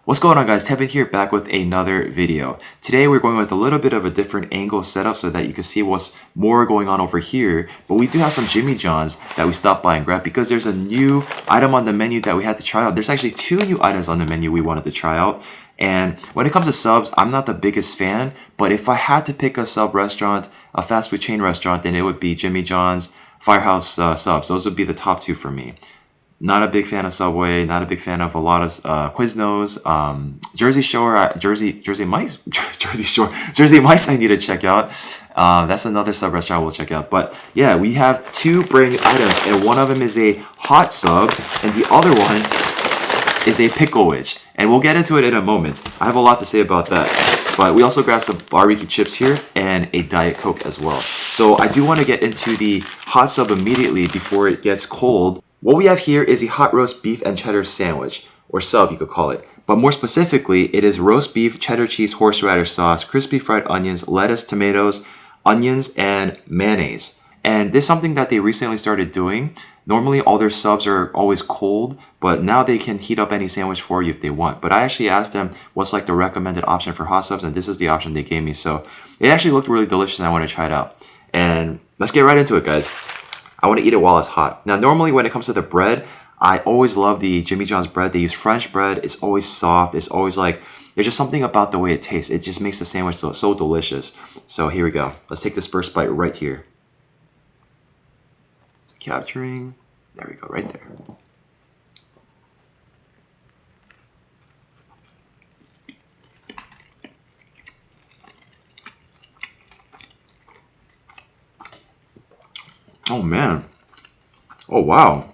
What's going on, guys? Taebin here, back with another video. Today we're going with a little bit of a different angle setup so that you can see what's more going on over here. But we do have some Jimmy John's that we stopped by and grabbed because there's a new item on the menu that we had to try out. There's actually two new items on the menu we wanted to try out. And when it comes to subs, I'm not the biggest fan, but if I had to pick a sub restaurant, a fast food chain restaurant, then it would be Jimmy John's, Firehouse subs. Those would be the top two for me. Not a big fan of Subway. Not a big fan of a lot of Quiznos, Jersey Shore, Jersey Mice, Jersey Shore, Jersey Mice. I need to check out. That's another sub restaurant we'll check out. But yeah, we have two brand new items, and one of them is a hot sub, and the other one is a Picklewich. And we'll get into it in a moment. I have a lot to say about that. But we also grabbed some barbecue chips here and a Diet Coke as well. So I do want to get into the hot sub immediately before it gets cold. What we have here is a hot roast beef and cheddar sandwich, or sub you could call it. But more specifically, it is roast beef, cheddar cheese, horseradish sauce, crispy fried onions, lettuce, tomatoes, onions, and mayonnaise. And this is something that they recently started doing. Normally all their subs are always cold, but now they can heat up any sandwich for you if they want. But I actually asked them what's like the recommended option for hot subs, and this is the option they gave me. So it actually looked really delicious and I want to try it out. And let's get right into it, guys. I want to eat it while it's hot. Now, normally when it comes to the bread, I always love the Jimmy John's bread. They use French bread. It's always soft. It's always like, there's just something about the way it tastes. It just makes the sandwich so delicious. So here we go. Let's take this first bite right here. It's capturing. There we go, right there. Oh man. Oh wow.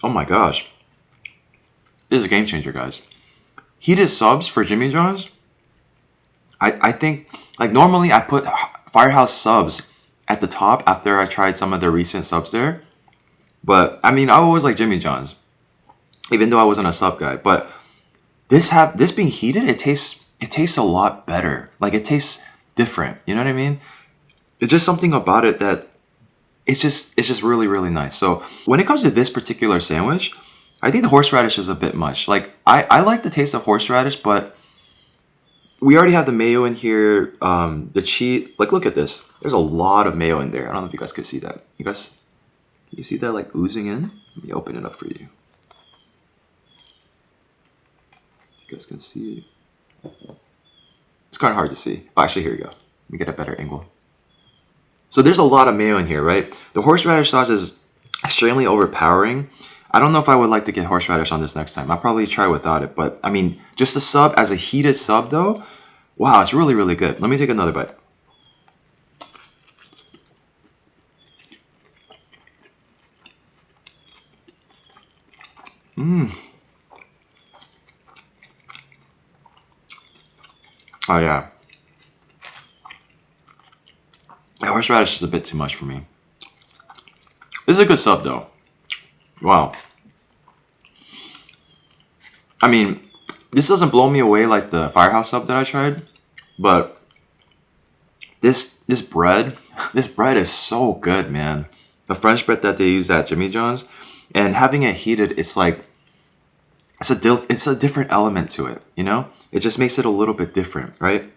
Oh my gosh. This is a game changer, guys. Heated subs for Jimmy John's. I think, like, normally I put Firehouse subs at the top after I tried some of the recent subs there. But I mean, I always like Jimmy John's, even though I wasn't a sub guy. But this being heated, it tastes a lot better. Like, it tastes different. You know what I mean? It's just something about it that it's just really, really nice. So when it comes to this particular sandwich, I think the horseradish is a bit much. Like, I like the taste of horseradish, but we already have the mayo in here. The cheese, like, look at this. There's a lot of mayo in there. I don't know if you guys can see that. You guys, can you see that like oozing in? Let me open it up for you. You guys can see. It's kind of hard to see. Oh, actually, here we go. Let me get a better angle. So there's a lot of mayo in here, right? The horseradish sauce is extremely overpowering. I don't know if I would like to get horseradish on this next time. I'll probably try without it. But I mean, just the sub as a heated sub though, wow, it's really, really good. Let me take another bite. Oh yeah. The horseradish is a bit too much for me. This is a good sub though. Wow. I mean, this doesn't blow me away like the Firehouse sub that I tried, but this bread is so good, man. The French bread that they use at Jimmy John's, and having it heated, it's like it's a different element to it, you know? It just makes it a little bit different, right?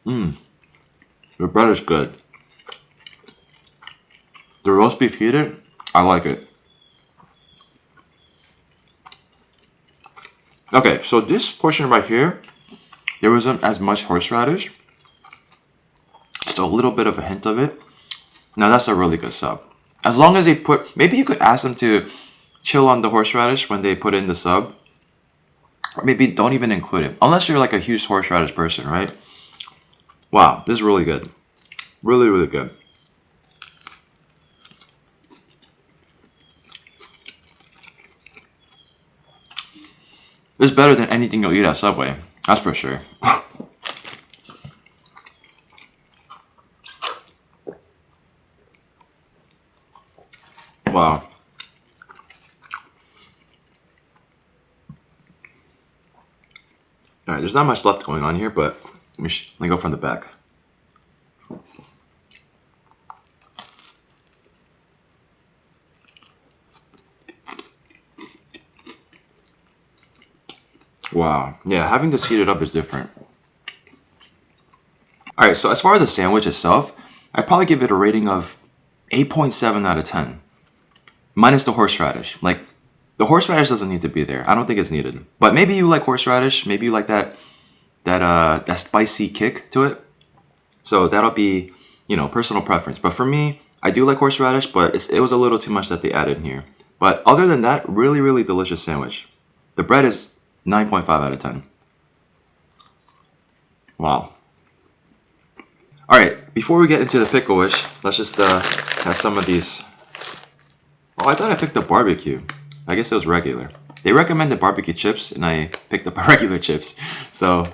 The bread is good. The roast beef heated, I like it. Okay, so this portion right here, there wasn't as much horseradish. Just a little bit of a hint of it. Now that's a really good sub. As long as they put, maybe you could ask them to chill on the horseradish when they put in the sub. Or maybe don't even include it. Unless you're like a huge horseradish person, right? Wow, this is really good. Really, really good. It's better than anything you'll eat at Subway. That's for sure. Wow. Alright, there's not much left going on here, but let me go from the back. Wow. Yeah, having this heated up is different. All right, so as far as the sandwich itself, I'd probably give it a rating of 8.7 out of 10. Minus the horseradish. Like, the horseradish doesn't need to be there. I don't think it's needed. But maybe you like horseradish. Maybe you like that spicy kick to it. So that'll be, personal preference. But for me, I do like horseradish, but it was a little too much that they added in here. But other than that, really, really delicious sandwich. The bread is 9.5 out of 10. Wow. All right, before we get into the Picklewich, let's just have some of these. Oh, I thought I picked up barbecue. I guess it was regular. They recommended barbecue chips, and I picked up regular chips. So,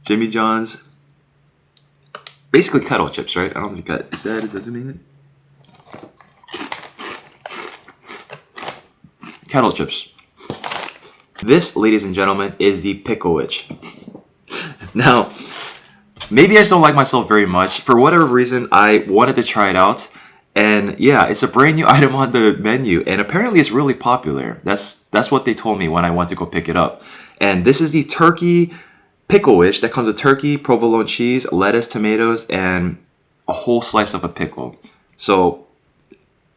Jimmy John's, basically kettle chips, right? I don't think that is that. Does it mean it? Kettle chips. This, ladies and gentlemen, is the Picklewich. Now, maybe I just don't like myself very much. For whatever reason, I wanted to try it out. And yeah, it's a brand new item on the menu. And apparently it's really popular. That's what they told me when I went to go pick it up. And this is the turkey Picklewich that comes with turkey, provolone cheese, lettuce, tomatoes, and a whole slice of a pickle. So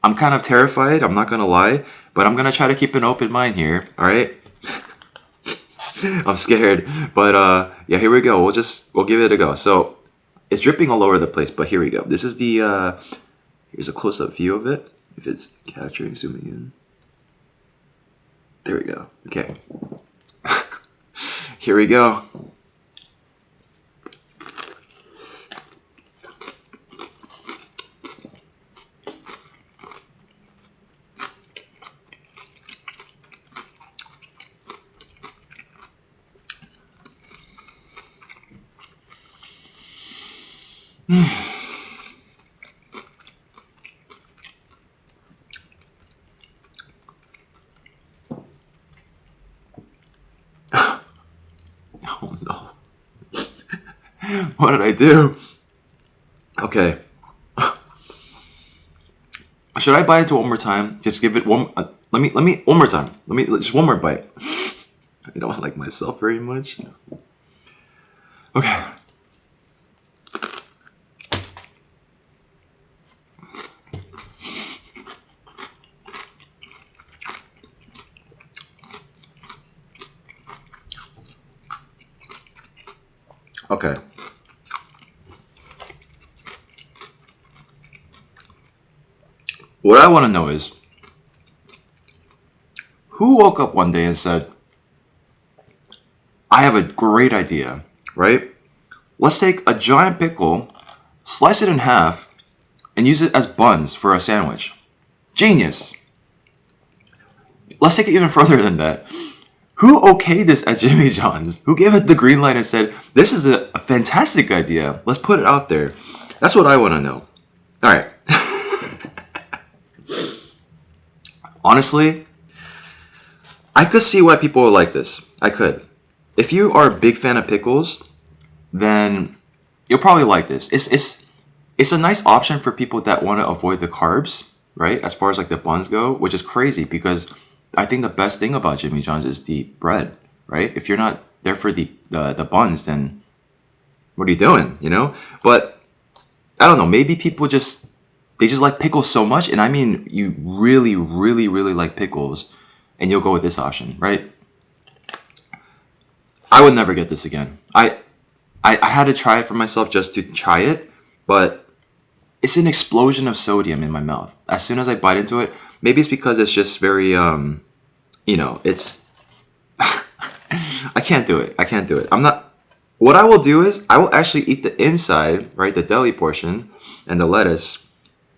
I'm kind of terrified, I'm not going to lie. But I'm going to try to keep an open mind here, all right? I'm scared, but yeah, here we go. We'll give it a go. So it's dripping all over the place, but here we go. This is the here's a close-up view of it. If it's capturing, zooming in. There we go. Okay. Here we go. Oh no. What did I do? Okay. Should I bite into it one more time? Just give it one. Let me one more time. Just one more bite. I don't like myself very much. Okay. Okay. What I want to know is, who woke up one day and said, I have a great idea, right? Let's take a giant pickle, slice it in half, and use it as buns for a sandwich. Genius. Let's take it even further than that. Who okayed this at Jimmy John's? Who gave it the green light and said, this is a fantastic idea. Let's put it out there. That's what I want to know. All right. Honestly, I could see why people would like this. I could. If you are a big fan of pickles, then you'll probably like this. It's a nice option for people that want to avoid the carbs, right? As far as like the buns go, which is crazy because I think the best thing about Jimmy John's is the bread, right? If you're not there for the buns, then what are you doing, you know? But I don't know, maybe people just like pickles so much, and I mean you really, really, really like pickles, and you'll go with this option, right? I would never get this again. I had to try it for myself just to try it, but it's an explosion of sodium in my mouth. As soon as I bite into it, maybe it's because it's just very, it's... I can't do it. I'm not... What I will do is, I will actually eat the inside, right, the deli portion, and the lettuce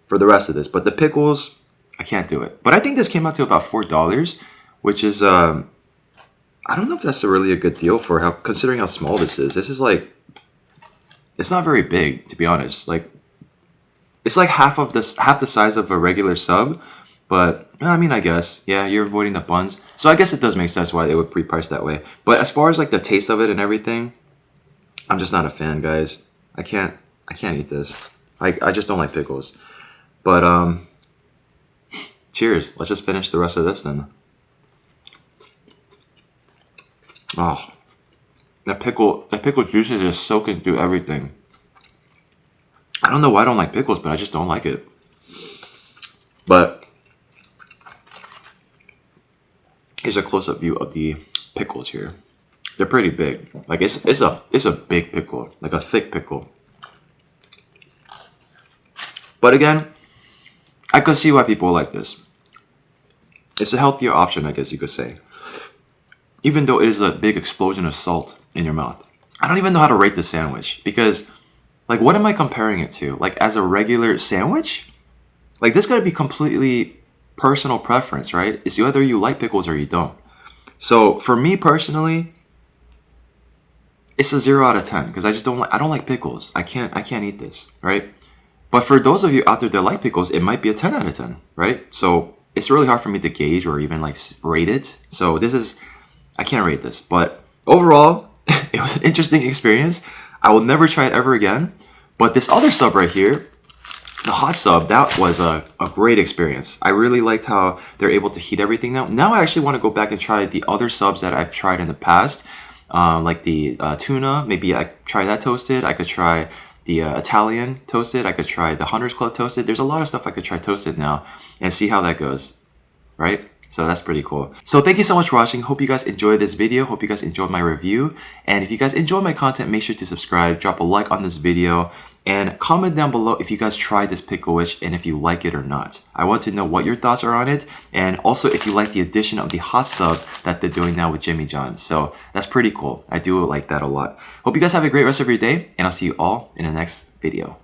for the rest of this. But the pickles, I can't do it. But I think this came out to about $4, which is, I don't know if that's really a good deal for considering how small this is. This is like, it's not very big, to be honest. Like, it's like half the size of a regular sub. But, I mean, I guess, yeah, you're avoiding the buns. So I guess it does make sense why they would pre-price that way. But as far as like the taste of it and everything, I'm just not a fan, guys. I can't eat this. I just don't like pickles. But, cheers. Let's just finish the rest of this then. Oh, The pickle juices is soaking through everything. I don't know why I don't like pickles, but I just don't like it. But here's a close-up view of the pickles here. They're pretty big. Like it's a big pickle, like a thick pickle. But again, I could see why people like this. It's a healthier option, I guess you could say. Even though it is a big explosion of salt in your mouth. I don't even know how to rate this sandwich because, like, what am I comparing it to? Like, as a regular sandwich? Like, this gotta be completely personal preference, right? It's whether you like pickles or you don't. So, for me personally, it's a 0 out of 10 because I don't like pickles. I can't eat this, right? But for those of you out there that like pickles, it might be a 10 out of 10, right? So, it's really hard for me to gauge or even like rate it. So, I can't rate this, but overall, it was an interesting experience. I will never try it ever again. But this other sub right here, the hot sub, that was a great experience. I really liked how they're able to heat everything now. Now I actually want to go back and try the other subs that I've tried in the past, like the tuna. Maybe I try that toasted. I could try the Italian toasted. I could try the Hunters Club toasted. There's a lot of stuff I could try toasted now and see how that goes, right? So that's pretty cool. So thank you so much for watching. Hope you guys enjoyed this video. Hope you guys enjoyed my review. And if you guys enjoyed my content, make sure to subscribe, drop a like on this video, and comment down below if you guys tried this Picklewich and if you like it or not. I want to know what your thoughts are on it. And also if you like the addition of the hot subs that they're doing now with Jimmy John's. So that's pretty cool. I do like that a lot. Hope you guys have a great rest of your day, and I'll see you all in the next video.